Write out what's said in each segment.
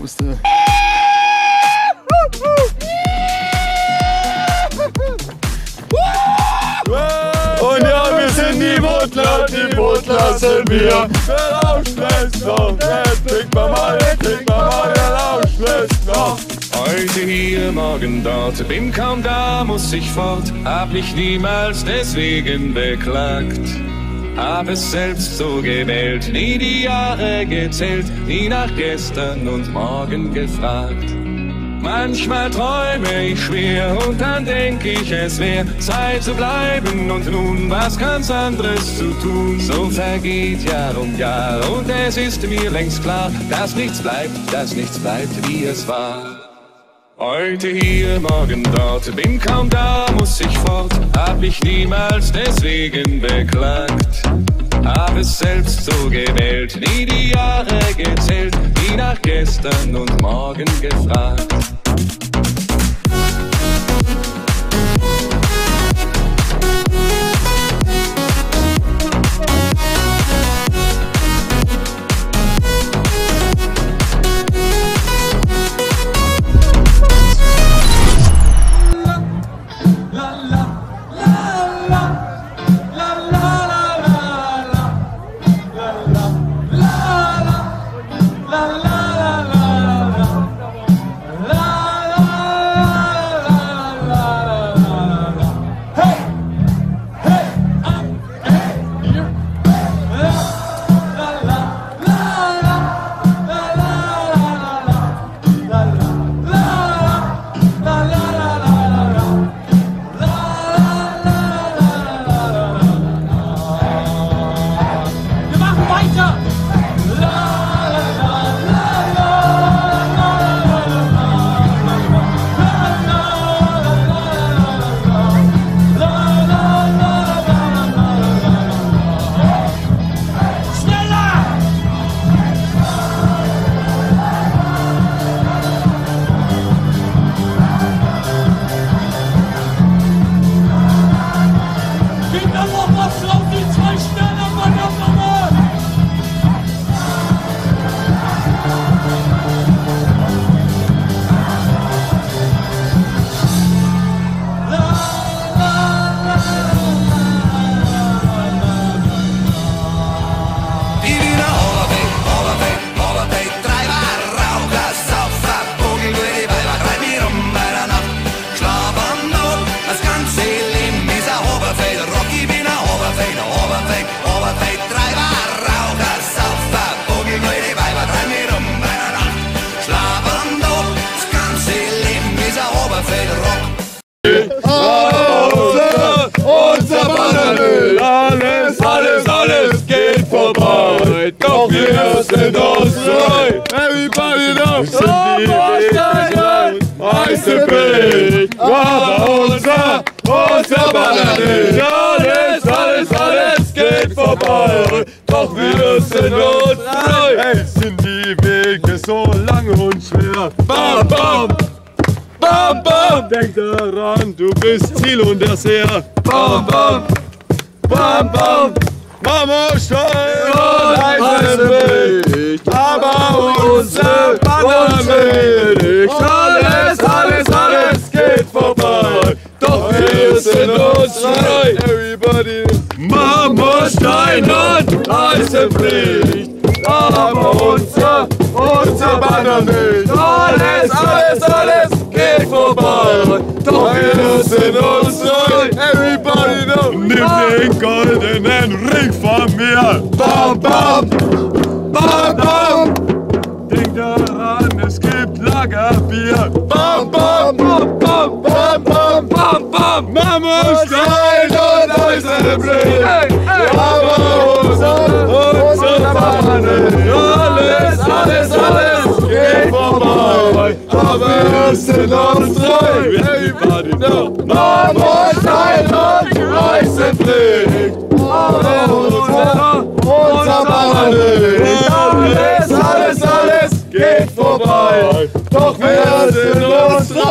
Hauste. Und ja, wir sind die Wutler sind wir. Der Lauschlässt noch, trinkt man mal, der Lauschlässt noch. Heute hier, morgen dort, bin kaum da, muss ich fort, hab mich niemals deswegen beklagt. Hab es selbst so gewählt, nie die Jahre gezählt, nie nach gestern und morgen gefragt. Manchmal träume ich schwer und dann denk ich, es wär Zeit zu bleiben und nun was ganz anderes zu tun. So vergeht Jahr um Jahr und es ist mir längst klar, dass nichts bleibt, wie es war. Heute hier, morgen dort, bin kaum da, muss ich fort, hab mich niemals deswegen beklagt. Hab es selbst so gewählt, nie die Jahre gezählt, nie nach gestern und morgen gefragt. Alles geht vorbei, doch wir sind uns treu. Everybody knows, sind die Wege, meiste Bild, aber unser Banner nicht. Alles geht vorbei, doch wir sind uns treu. Hey, sind die Wege so lang und schwer, bam, bam, bam, bam. Denk daran, du bist Ziel und Dessert, bam, bam, bam, bam. Mama Stein und Eisenblick, aber unser Banner nicht. Alles geht vorbei, doch wir sind uns treu. Everybody, Mama Stein und Eisenblick, aber unser Banner nicht. Alles geht vorbei, doch wir sind uns treu. Everybody know, nimm den goldenen Ring von mir. Bam, bam, bam, bam. Denk daran, es gibt Lagerbier. Bam, bam, bam, bam, bam, bam, bam, bam. Mama Stein und Eisenblick, aber unser Banner. Alles geht vorbei, aber wir sind uns treu. Everybody know, Mama Stein und Eisenblick, aber unser Banner nicht. Alles geht vorbei, doch wir sind uns treu.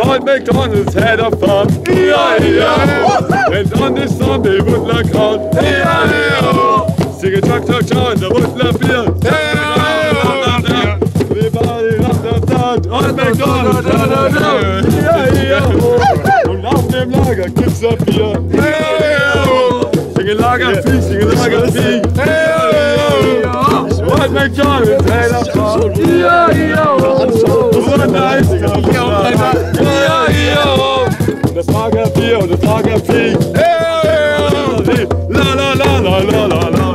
On McDonald's had a fun, E-I-E-O. And on this Sunday, Woodler crowd, E-I-E-O. Sing a chuck, chuck, chow, and the Woodler beer, E-I-E-O. und McDonald's. Und auf dem Lager gibt's da Bier. Singe Lagervieh, singe Lagervieh. Und McDonald's, und das Lagerbier und das Lagervieh. La la la la la la la.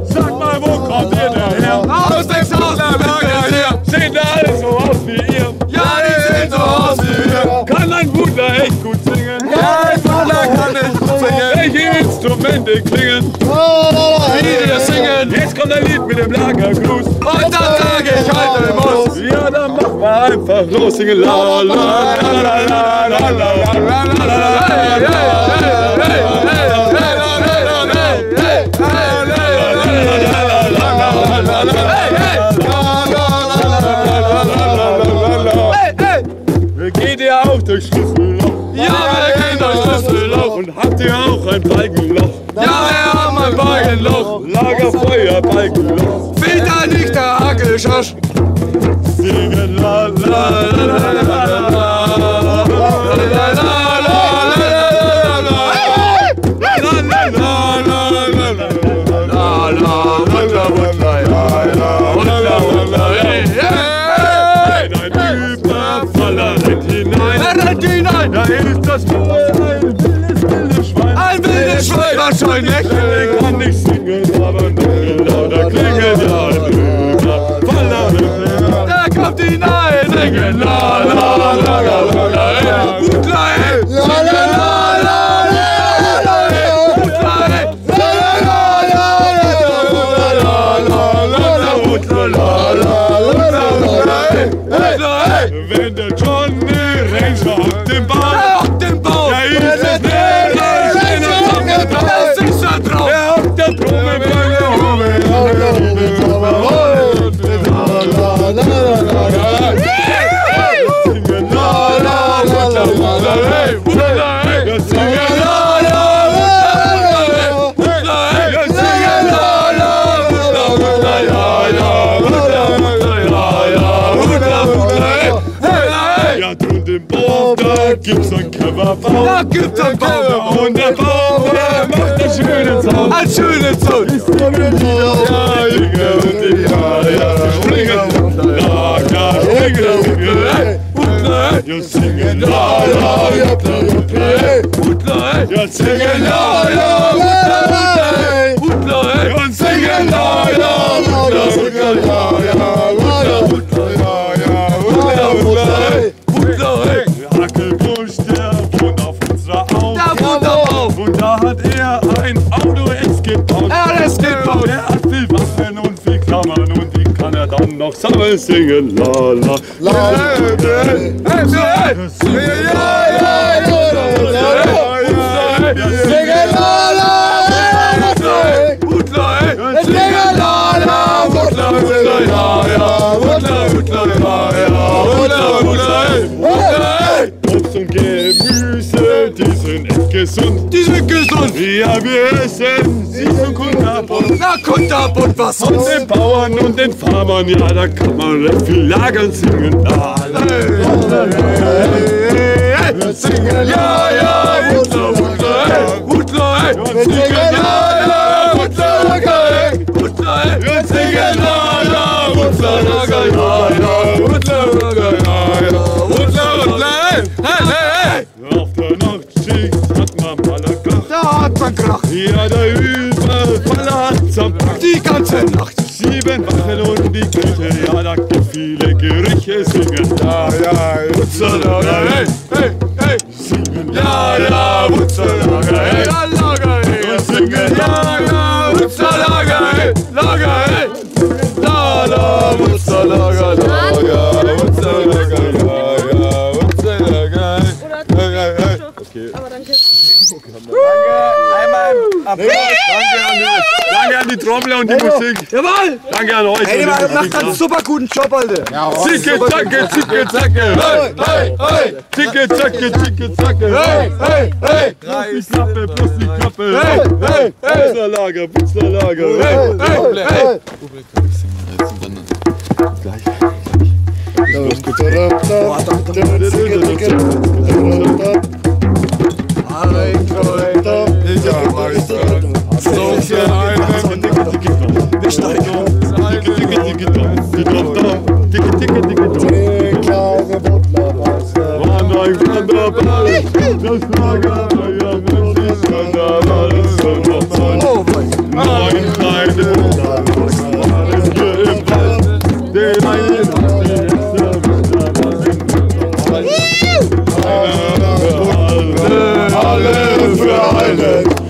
Sag mal, wo kommt ihr denn her? Aus dem Lager her. Sehen da alle so aus wie ihr? Ja, die sehen so aus wie wir. Kann ein Butler echt gut singen? Ja, ein Butler kann echt gut singen. Welche Instrumente klingen? Wie die das singen. Jetzt kommt ein Lied mit dem Lagergruß. Und dann sage ich halt den Muss. Ja, dann machen wir einfach los. Singen la la la la la la la la la la. Geht ihr auch durch Schlüsselloch? Ja, wir gehen durch Schlüsselloch. Und habt ihr auch ein Balkenloch? Ja, wir haben ein Balkenloch. Lagerfeuer-Balkenloch. Fehlt da nicht der Hackelschasch? Singen la la la la la la. Da ist das nur ein wildes Schwein. Ein wildes Schwein wahrscheinlich. Der kann nicht singen, aber nur lauter klingen. Ja, da kommt hinein, singen la la la la la la. Butler, singen la la la la. Butler, singen la la la la la. wenn der Johnny Ranger auf dem Baum, da ist es der das ist er drauf. der auf der Trommel bei der Hube. Da gibt's ein Coverbau. Da gibt's ein Coverbau. Und der Bau, der macht einen schönen Sound. Ein schönen Sound. Ich singe Lieder, ja, springen. Lager, ja, singen, la, la, ja, singen, la, la, und singen, la, la, Hackelbusch, der wohnt auf unserer Au. Der wohnt auf. Und da hat er ein Auto-Ex gebaut. Er hat es gebaut. Der hat viel Waffen und viel Klammern und die kann er dann noch sammeln singen. La, la, la, Obst und Gemüse, die sind echt gesund. Die sind gesund. Ja, wir essen sie so kunterbunt. Na, kunterbunt, was Und sonst? den Bauern und den Farmern, ja, da kann man recht viel Lagern singen. La, la, singen, ja, ja, Wutler, Wutler, singen, ja, ja, Wutler, Wutler, singen, ja, ja, Wutler, ja, ja, Wutler, auf der Nachtschicht hat man mal ein Krach. da hat man Krach. Ja, der Überfaller hat's am Tag. Die ganze Nacht. 7 Wachen und die Küche, ja, da gibt viele Gerüche singen. Ja, ja, Wutzerlager, hey, hey, hey. Singen, ja, ja, Wutzerlager, hey. Ja, Lager, hey. Singen, ja, ja, Wutzerlager, hey. Lager, hey. La, la, Wutzerlager, Lager, Wutzerlager, Lager, Wutzerlager. Okay. Aber danke. Danke an die Trommler und die Musik. Jawohl! Danke an euch. Ey, ihr macht einen super guten Job, Alter. Zicke, zacke, zicke, zacke. Hey, hey, hey. Zicke, zacke, zicke, zacke. Hey, hey, hey. Bloß die Klappe, bloß die Klappe. Hey, hey, hey. Wutzerlager, Wutzerlager. Hey, hey, hey. Publikum singen jetzt und dann gleich. Los geht's. Wir steigen. Das Lagerfeuer mit sich kann da alles und noch Zeit. Neun kleine Wunder, alles hier im Wald. Den einen ist die Hitze, alle für einen.